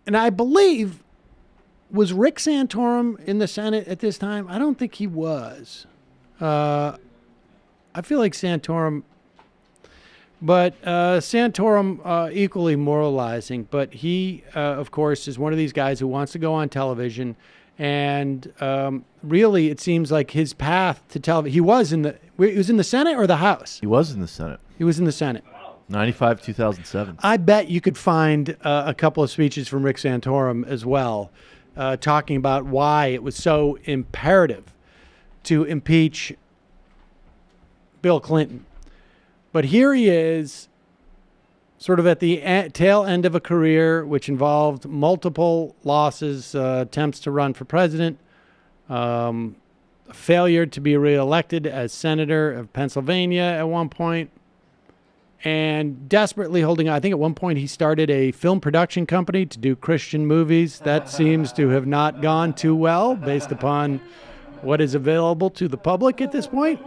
And I believe, was Rick Santorum in the Senate at this time? I don't think he was. I feel like Santorum, but Santorum equally moralizing. But he, of course, is one of these guys who wants to go on television. And really, it seems like his path to television, he was in the Senate or the House? He was in the Senate. He was in the Senate. 95, 2007. I bet you could find a couple of speeches from Rick Santorum as well, talking about why it was so imperative to impeach Bill Clinton. But here he is, sort of at the tail end of a career which involved multiple losses, attempts to run for president, a failure to be reelected as senator of Pennsylvania at one point, and desperately holding on. I think at one point he started a film production company to do Christian movies. That seems to have not gone too well based upon what is available to the public at this point.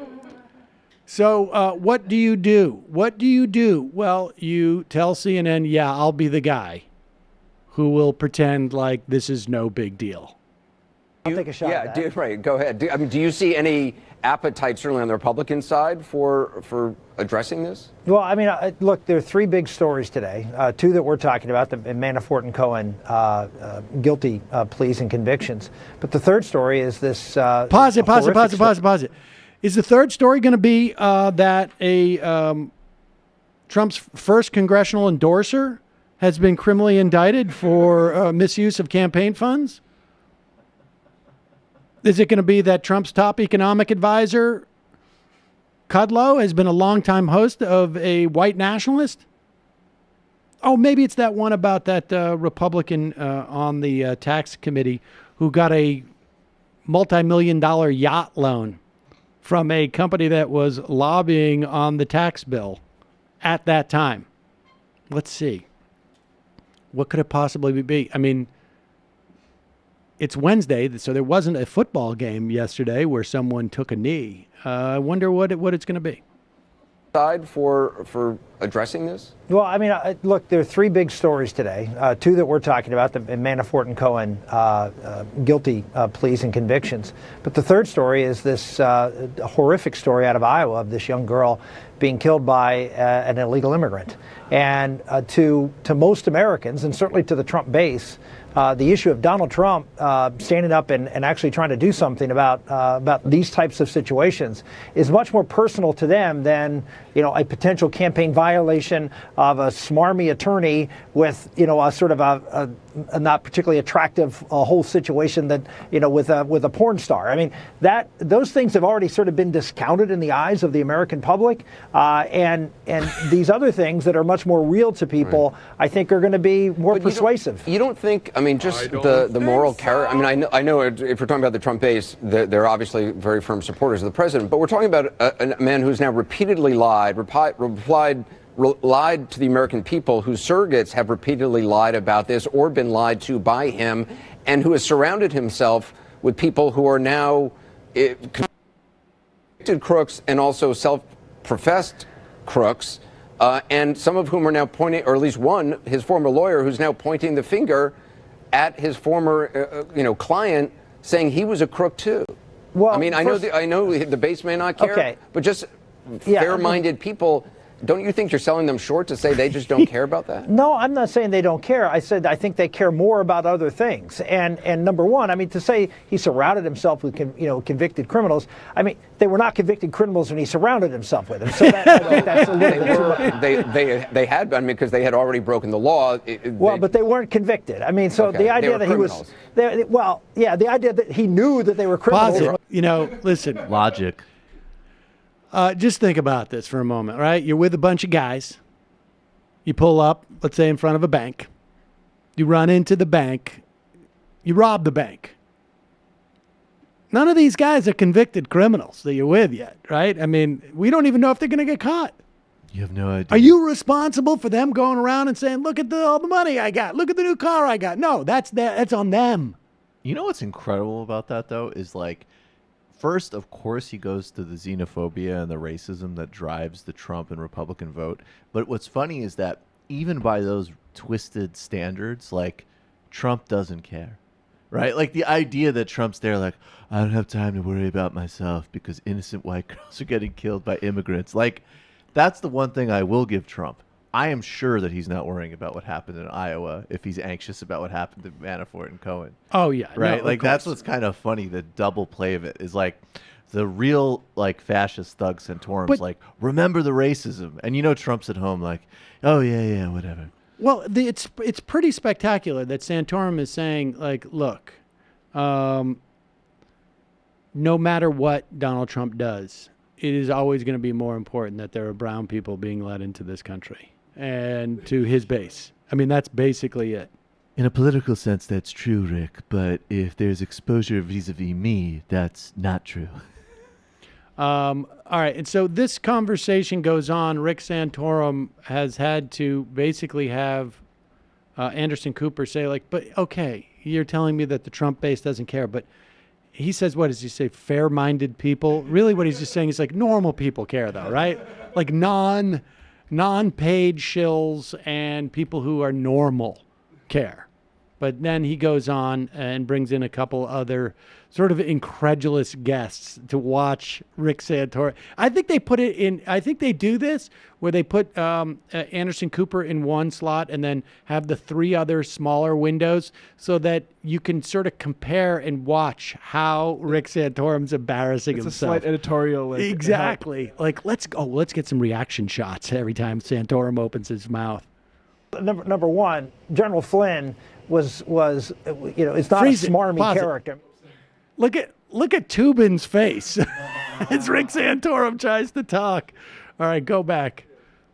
So what do you do? What do you do? Well, you tell CNN, yeah, I'll be the guy who will pretend like this is no big deal. I'll take a shot at that. Right. Go ahead. Do you see any appetite, certainly on the Republican side, for addressing this? Well, I mean, look, there are three big stories today. Two that we're talking about, the Manafort and Cohen guilty pleas and convictions. But the third story is this. Pause it. Is the third story going to be that Trump's first congressional endorser has been criminally indicted for misuse of campaign funds? Is it going to be that Trump's top economic advisor, Kudlow, has been a longtime host of a white nationalist? Oh, maybe it's that one about that Republican on the tax committee who got a multi-million-dollar yacht loan from a company that was lobbying on the tax bill at that time. Let's see. What could it possibly be? I mean, it's Wednesday, so there wasn't a football game yesterday where someone took a knee. I wonder what it's going to be. Side for addressing this? Well, I mean, look, there are three big stories today. Two that we're talking about, the Manafort and Cohen guilty pleas and convictions. But the third story is this horrific story out of Iowa of this young girl being killed by an illegal immigrant. And to most Americans, and certainly to the Trump base, the issue of Donald Trump standing up and actually trying to do something about these types of situations is much more personal to them than, a potential campaign violation of a smarmy attorney with, a sort of a not particularly attractive whole situation that, with a porn star. I mean, those things have already sort of been discounted in the eyes of the American public, and these other things that are much more real to people, right, I think are going to be more persuasive. You don't think? I mean, just the moral character. I mean, I know if we're talking about the Trump base, they're obviously very firm supporters of the president, but we're talking about a man who's now repeatedly lied to the American people, whose surrogates have repeatedly lied about this or been lied to by him, and who has surrounded himself with people who are now convicted crooks and also self-professed crooks, and some of whom are now pointing, or at least one, his former lawyer, who's now pointing the finger at his former client, saying he was a crook too. Well, I mean, I know the base may not care, okay, but just fair-minded people, don't you think you're selling them short to say they just don't care about that? No, I'm not saying they don't care. I said I think they care more about other things. And number one, I mean, to say he surrounded himself with convicted criminals, I mean, they were not convicted criminals when he surrounded himself with them. So I think that's a little bit they had, I mean, because they had already broken the law. But they weren't convicted. I mean, so the idea that criminals. the idea that he knew that they were criminals. Listen. Logic. Just think about this for a moment, right? You're with a bunch of guys. You pull up, let's say, in front of a bank. You run into the bank. You rob the bank. None of these guys are convicted criminals that you're with yet, right? I mean, we don't even know if they're going to get caught. You have no idea. Are you responsible for them going around and saying, look at all the money I got. Look at the new car I got. No, that's on them. You know what's incredible about that, though, is like, first, of course, he goes to the xenophobia and the racism that drives the Trump and Republican vote. But what's funny is that even by those twisted standards, like, Trump doesn't care, right? Like the idea that Trump's there, like, I don't have time to worry about myself because innocent white girls are getting killed by immigrants. Like, that's the one thing I will give Trump. I am sure that he's not worrying about what happened in Iowa if he's anxious about what happened to Manafort and Cohen. Oh, yeah. Right? No, like, of that's course. what's kind of funny. The double play of it is like the real, like, fascist thug Santorum's But- like, remember the racism. And you know Trump's at home like, oh, yeah, whatever. Well, it's pretty spectacular that Santorum is saying, like, look, no matter what Donald Trump does, it is always going to be more important that there are brown people being let into this country and to his base. I mean, that's basically it. In a political sense, that's true, Rick. But if there's exposure vis-a-vis me, that's not true. All right. And so this conversation goes on. Rick Santorum has had to basically have Anderson Cooper say, like, but okay, you're telling me that the Trump base doesn't care. But he says, what does he say? Fair-minded people. Really what he's just saying is like normal people care, though, right? Like non-paid shills and people who are normal care. But then he goes on and brings in a couple other sort of incredulous guests to watch Rick Santorum. I think they put it in, I think they do this where they put Anderson Cooper in one slot and then have the three other smaller windows so that you can sort of compare and watch how Rick Santorum's embarrassing It's a himself. slight editorial. Like, Exactly. Like, let's get some reaction shots every time Santorum opens his mouth. Number one, General Flynn was it's not Freeze a it. smarmy Pause it. character. Look at Tubin's face as Rick Santorum tries to talk. All right, go back.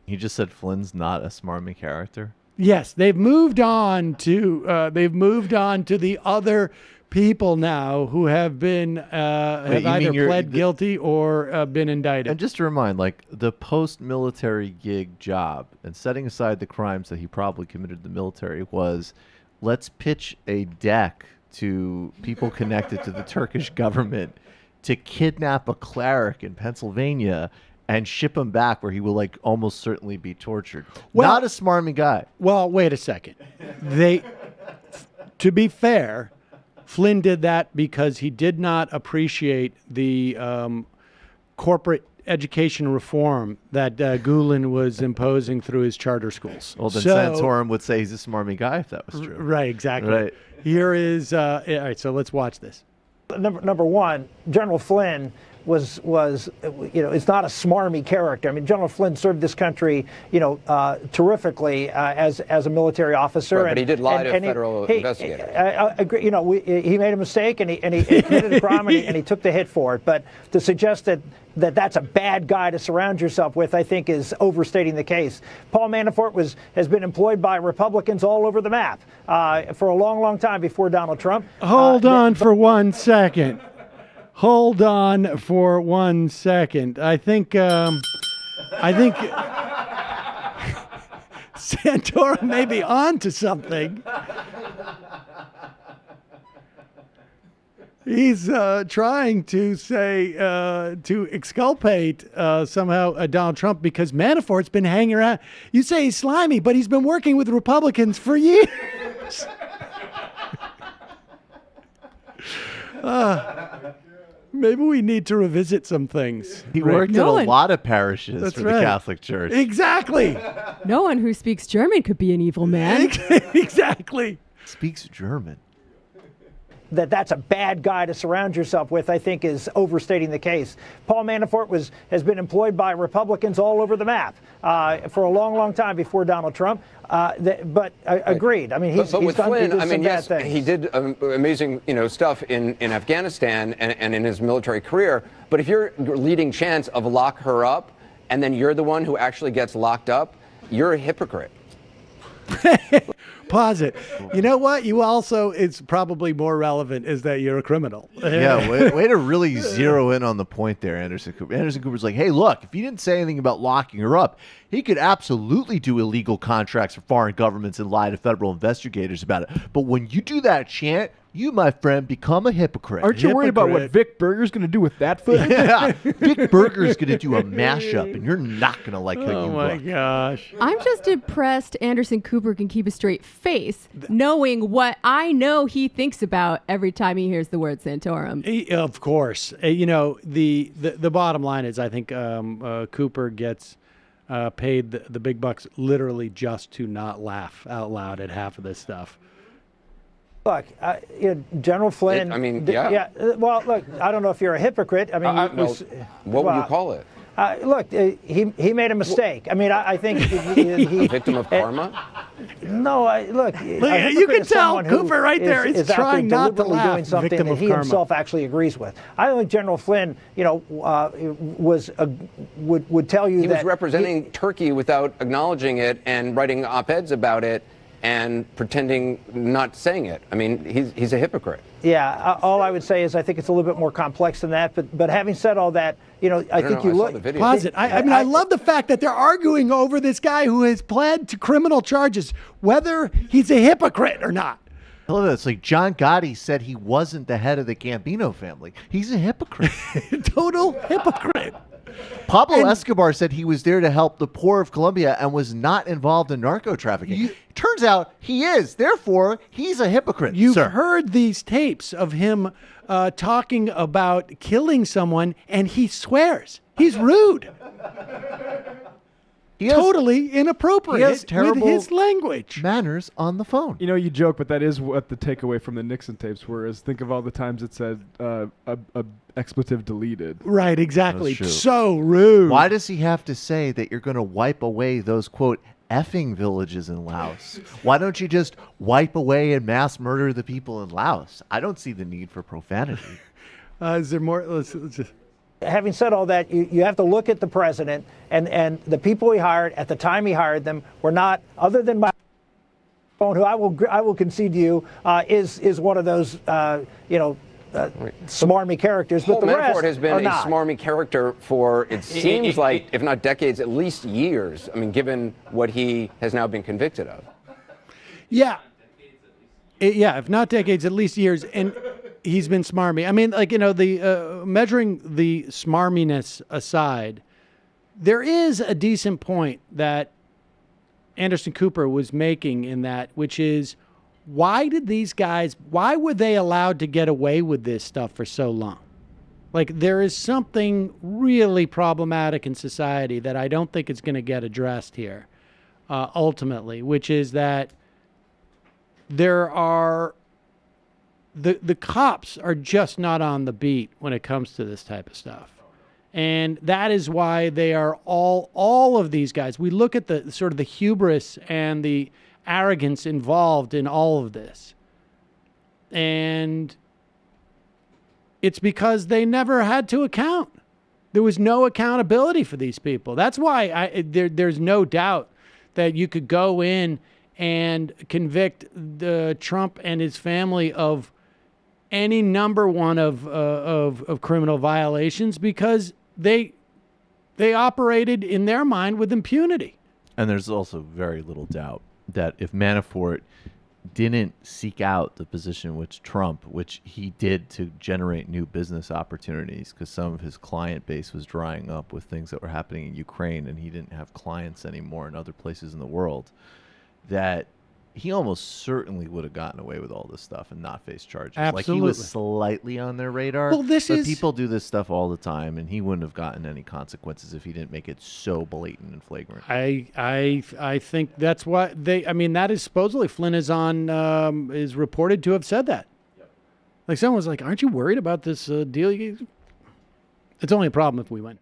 He just said Flynn's not a smarmy character. Yes, they've moved on to the other people now who have been have you mean either pled guilty or been indicted. And just to remind, like, the post-military gig job, and setting aside the crimes that he probably committed in the military, was let's pitch a deck to people connected to the Turkish government to kidnap a cleric in Pennsylvania and ship him back where he will, like, almost certainly be tortured. Well- Not a smarmy guy. Well, wait a second. To be fair, Flynn did that because he did not appreciate the corporate education reform that Gulen was imposing through his charter schools. Well, then So- Santorum would say he's a smarmy guy if that was true. Right, exactly. Right. Here is, all right, so let's watch this. Number one, General Flynn was it's not a smarmy character. I mean, General Flynn served this country, terrifically as a military officer. Right, but he did lie to a federal investigator. I agree. He made a mistake and he committed a crime and he took the hit for it. But to suggest that's a bad guy to surround yourself with, I think, is overstating the case. Paul Manafort has been employed by Republicans all over the map for a long, long time before Donald Trump. Hold on for 1 second. Hold on for 1 second. I think Santorum may be on to something. He's trying to say, to exculpate somehow Donald Trump because Manafort's been hanging around. You say he's slimy, but he's been working with Republicans for years. Maybe we need to revisit some things. He Rick. worked No in a one- lot of parishes That's for right. the Catholic Church. Exactly. No one who speaks German could be an evil man. Exactly. Speaks German. That's a bad guy to surround yourself with, I think, is overstating the case. Paul Manafort has been employed by Republicans all over the map for a long, long time before Donald Trump. Agreed. I mean, he's but with done Flynn, some I mean, bad yes, things. he did amazing, stuff in Afghanistan and in his military career. But if you're leading chance of lock her up, and then you're the one who actually gets locked up, you're a hypocrite. Pause it. You know what? You also, it's probably more relevant is that you're a criminal. Yeah, way to really zero in on the point there, Anderson Cooper. Anderson Cooper's like, hey, look, if you didn't say anything about locking her up, He could absolutely do illegal contracts for foreign governments and lie to federal investigators about it. But when you do that chant, you, my friend, become a hypocrite. Aren't you worried about what Vic Berger's going to do with that footage? Yeah, Vic Berger's going to do a mashup, and you're not going to like how Oh you my look. gosh. I'm just impressed Anderson Cooper can keep a straight face, knowing what I know he thinks about every time he hears the word Santorum. Of course. You know, the bottom line is I think Cooper gets paid the big bucks literally just to not laugh out loud at half of this stuff. Look, General Flynn. Well, look, I don't know if you're a hypocrite. I mean, what would you call it? Look, he made a mistake. I mean, I think he A victim of karma? No, look, you can tell Cooper right there is trying not to laugh. Doing something Victim that of he karma. himself actually agrees with. I think General Flynn, would tell you He that was representing Turkey without acknowledging it and writing op-eds about it and pretending not saying it. I mean, he's a hypocrite. Yeah, all I would say is I think it's a little bit more complex than that. But having said all that, I think you look. Pause it. I love the fact that they're arguing over this guy who has pled to criminal charges, whether he's a hypocrite or not. I love that. It's like John Gotti said he wasn't the head of the Gambino family. He's a hypocrite. Total hypocrite. Pablo Escobar said he was there to help the poor of Colombia and was not involved in narco trafficking. Turns out he is. Therefore, he's a hypocrite. You've heard these tapes of him talking about killing someone, and he swears. He's rude. Totally inappropriate he has terrible with his language. Manners on the phone. You know, you joke, but that is what the takeaway from the Nixon tapes were, is think of all the times it said a expletive deleted. Right, exactly. That's true. So rude. Why does he have to say that you're going to wipe away those, quote, effing villages in Laos? Why don't you just wipe away and mass murder the people in Laos? I don't see the need for profanity. Is there more? Let's just... Having said all that, you have to look at the president and the people he hired at the time he hired them were not, other than my phone, who I will concede to you is one of those smarmy characters. But Paul the rest Manafort has been are a not. smarmy character for, it seems like, if not decades, at least years. I mean, given what he has now been convicted of. Yeah. If not decades, at least years. And he's been smarmy. I mean, the measuring the smarminess aside, there is a decent point that Anderson Cooper was making in that, which is, why were they allowed to get away with this stuff for so long? Like, there is something really problematic in society that I don't think is going to get addressed here, ultimately, which is that there are the cops are just not on the beat when it comes to this type of stuff. And that is why they are all of these guys. We look at the sort of the hubris and the arrogance involved in all of this. And it's because they never had to account. There was no accountability for these people. That's why there's no doubt that you could go in and convict Trump and his family of any number one of criminal violations, because they operated in their mind with impunity. And there's also very little doubt that if Manafort didn't seek out the position which he did to generate new business opportunities, because some of his client base was drying up with things that were happening in Ukraine, and he didn't have clients anymore in other places in the world, that he almost certainly would have gotten away with all this stuff and not faced charges. Absolutely. Like, he was slightly on their radar. Well, but people do this stuff all the time, and he wouldn't have gotten any consequences if he didn't make it so blatant and flagrant. I think that's why that is supposedly Flynn is reported to have said that. Yep. Like, someone was like, "Aren't you worried about this deal?" It's only a problem if we win.